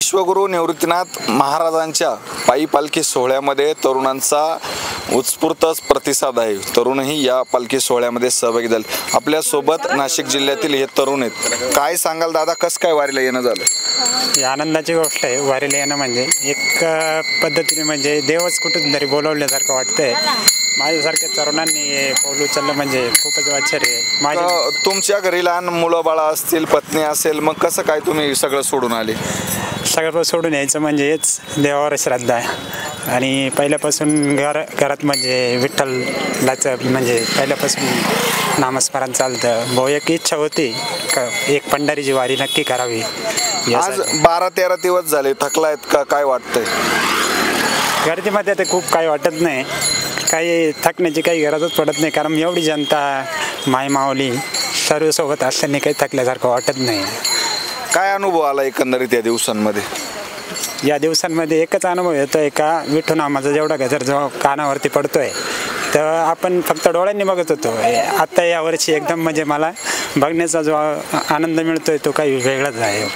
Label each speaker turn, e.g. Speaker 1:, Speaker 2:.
Speaker 1: विश्वगुरू निवृत्तीनाथ महाराजांच्या पायी पालखी सोहळ्यामध्ये तरुणांचा उत्स्फूर्त प्रतिसाद आहे। तरुणही या पालखी सोहळ्यामध्ये सहभागी झाले। आपल्या सोबत नाशिक जिल्ह्यातील हे तरुण आहेत। काय सांगाल दादा, कसं काय वारीला येणं झालं?
Speaker 2: ही आनंदाची गोष्ट आहे। वारीला येणं म्हणजे एक पद्धतीने म्हणजे देवच कुठून तरी बोलवल्यासारखं वाटतंय। माझ्यासारख्या तरुणांनी पाऊल उचललं म्हणजे खूपच आश्चर्य आहे।
Speaker 1: तुमच्या घरी लहान मुलं बाळा असतील, पत्नी असेल, मग कसं काय तुम्ही सगळं सोडून आले?
Speaker 2: सगळं सोडून यायचं म्हणजे हेच देवावर श्रद्धा आहे आणि पहिल्यापासून घरात म्हणजे विठ्ठलाचं म्हणजे पहिल्यापासून नामस्मरण चालतं। भाऊ एक इच्छा होती का एक पंढरीची वारी नक्की करावी।
Speaker 1: आज 12-13 दिवस झाले, थकलायत का, काय वाटतंय?
Speaker 2: गर्दीमध्ये ते खूप काही वाटत नाही, काही थकण्याची काही गरजच पडत नाही, कारण एवढी जनता माय माऊली सर्व सोबत असताना काही थकल्यासारखं वाटत नाही।
Speaker 1: काय अनुभव आला एकंदरीत या दिवसांमध्ये?
Speaker 2: या दिवसांमध्ये एकच अनुभव येतोय का विठ्ठल नामाचा जेवढा गजर जो कानावरती पडतोय तर आपण फक्त डोळ्यांनी बघत होतो। आता यावर्षी एकदम म्हणजे मला बघण्याचा जो आनंद मिळतोय तो काही वेगळाच आहे।